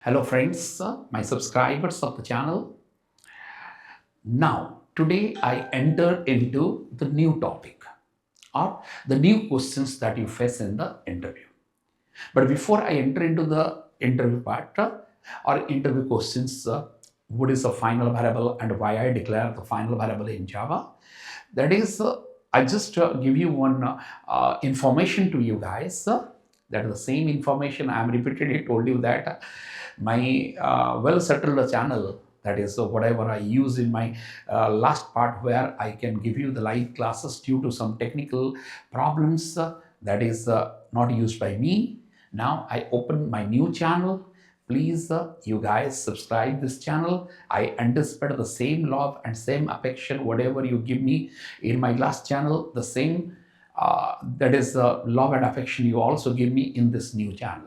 Hello friends, my subscribers of the channel. Now, today I enter into the new topic or the new questions that you face in the interview. But before I enter into the interview part or interview questions, what is the final variable and why I declare the final variable in Java? That is, I just give you one information to you guys. That is the same information I am repeatedly told you that my well settled channel, that is whatever I use in my last part where I can give you the live classes due to some technical problems that is not used by me. Now I open my new channel. Please, you guys subscribe this channel. I anticipate the same love and same affection, whatever you give me in my last channel, the same that is love and affection you also give me in this new channel.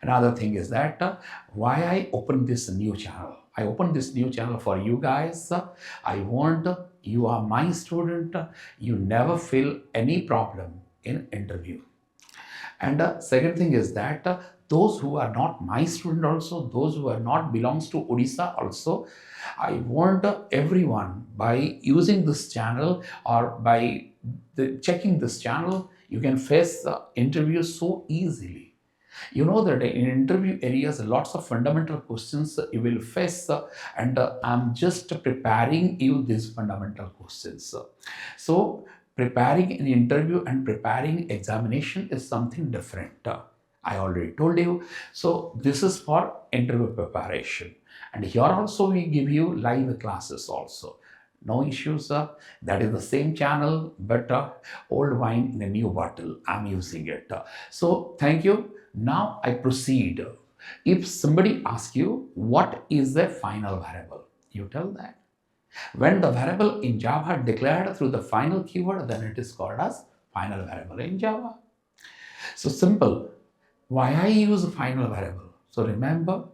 Another thing is that why I open this new channel. I open this new channel for you guys. I want you are my student. You never feel any problem in interview. And second thing is that those who are not my student also, those who are not belongs to Odisha also, I want everyone by using this channel or by checking this channel, you can face the interview so easily. You know that in interview areas, lots of fundamental questions you will face, and I'm just preparing you these fundamental questions. So, preparing an interview and preparing examination is something different. I already told you. So, this is for interview preparation. And here also we give you live classes also. No issues, that is the same channel, but old wine in a new bottle. I'm using it. So, thank you. Now I proceed. If somebody asks you, what is the final variable? You tell that. When the variable in Java declared through the final keyword, then it is called as final variable in Java. So simple. Why I use final variable? So remember,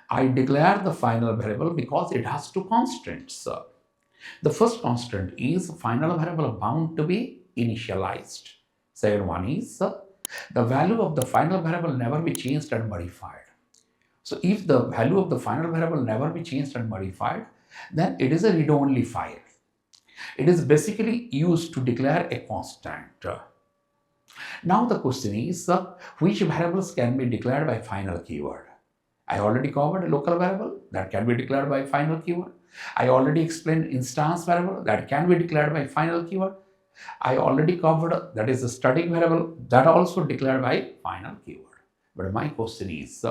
I declare the final variable because it has two constants. The first constant is final variable bound to be initialized. Second one is the value of the final variable never be changed and modified. So if the value of the final variable never be changed and modified, then it is a read-only file. It is basically used to declare a constant. Now the question is, which variables can be declared by final keyword? I already covered a local variable that can be declared by final keyword. I already explained instance variable that can be declared by final keyword. I already covered that is a static variable that also declared by final keyword. But my question is,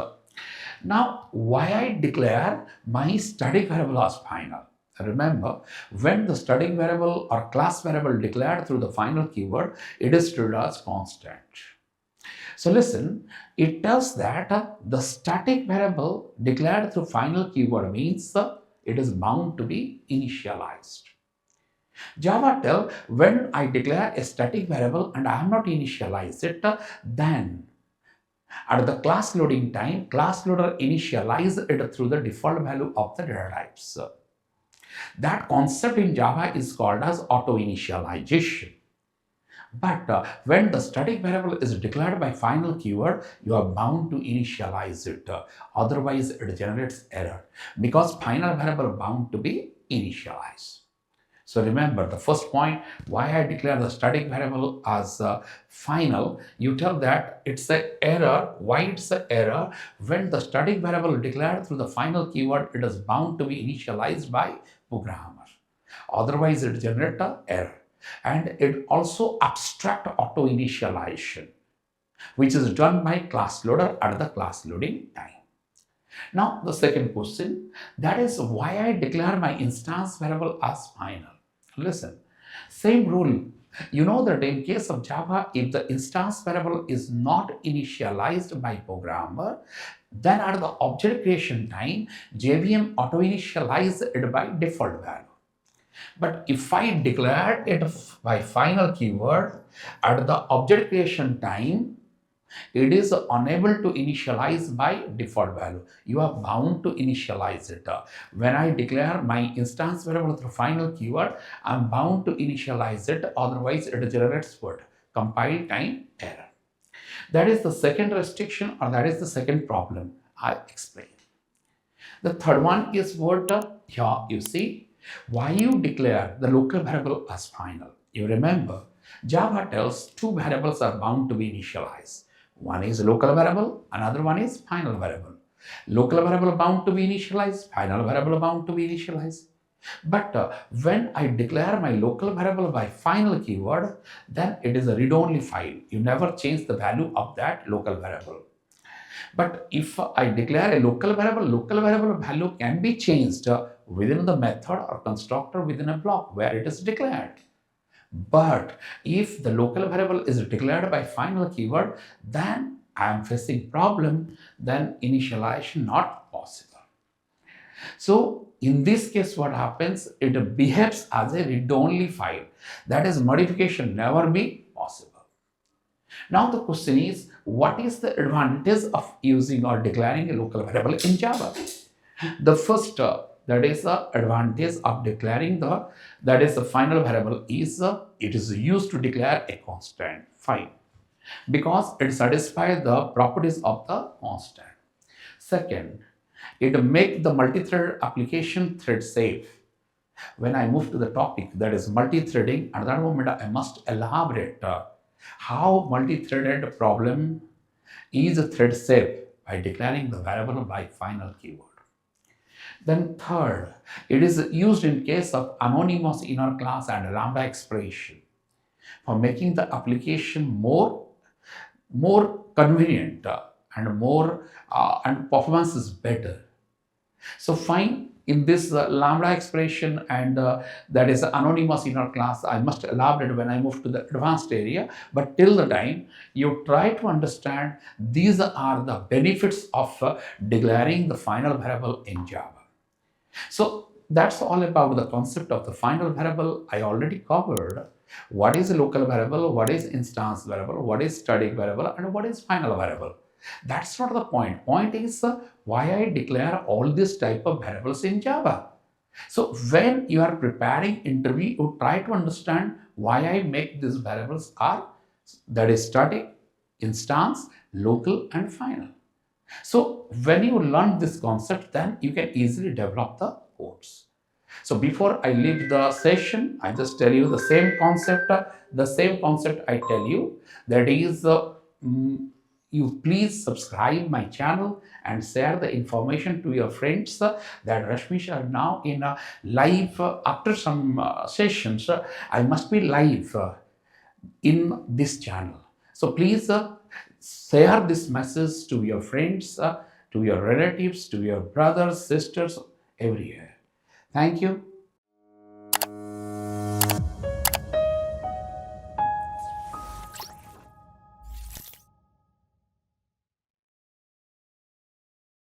now why I declare my static variable as final? Remember, when the static variable or class variable declared through the final keyword, it is treated as constant. So listen, it tells that the static variable declared through final keyword means it is bound to be initialized. Java tell when I declare a static variable and I have not initialized it, then at the class loading time, class loader initialize it through the default value of the data types. That concept in Java is called as auto initialization. But when the static variable is declared by final keyword, you are bound to initialize it. Otherwise, it generates error because final variable bound to be initialized. So remember the first point, why I declare the static variable as final, you tell that it's an error. Why it's an error? When the static variable declared through the final keyword, it is bound to be initialized by programmer. Otherwise, it generates an error. And it also abstract auto initialization, which is done by class loader at the class loading time. Now, the second question, that is why I declare my instance variable as final. Listen, same rule. You know that in case of Java, if the instance variable is not initialized by programmer, then at the object creation time, JVM auto initialize it by default value. But if I declare it by final keyword at the object creation time, it is unable to initialize by default value. You are bound to initialize it. When I declare my instance variable through final keyword, I am bound to initialize it. Otherwise, it generates what? Compile time error. That is the second restriction, or that is the second problem. I explain. The third one is what, here you see, why you declare the local variable as final. You remember, Java tells two variables are bound to be initialized. One is local variable, another one is final variable. Local variable bound to be initialized, final variable bound to be initialized. But when I declare my local variable by final keyword, then it is a read-only file. You never change the value of that local variable. But if I declare a local variable value can be changed within the method or constructor within a block where it is declared. But if the local variable is declared by final keyword, then I am facing problem, then initialization not possible. So in this case, what happens? It behaves as a read-only file. That is, modification never be possible. Now the question is, what is the advantage of using or declaring a local variable in Java? The first, that is the advantage of declaring the final variable is it is used to declare a constant file because it satisfies the properties of the constant. Second, it makes the multi-threaded application thread safe. When I move to the topic, that is multi-threading, at that moment I must elaborate how multi-threaded problem is thread safe by declaring the variable by final keyword. Then third, it is used in case of anonymous inner class and lambda expression for making the application more convenient and more and performance is better. So fine, in this lambda expression and that is anonymous inner class, I must elaborate when I move to the advanced area. But till the time you try to understand, these are the benefits of declaring the final variable in Java. So that's all about the concept of the final variable. I already covered what is a local variable, what is instance variable, what is static variable, and what is final variable. That's not the point. Point is why I declare all these type of variables in Java. So when you are preparing interview, you try to understand why I make these variables are, that is static, instance, local, and final. So when you learn this concept, then you can easily develop the codes. So before I leave the session, I just tell you the same concept. I tell you, that is, you please subscribe my channel and share the information to your friends that Rashmi are now in a live after some sessions. I must be live in this channel. So please share this message to your friends, to your relatives, to your brothers, sisters, everywhere. Thank you.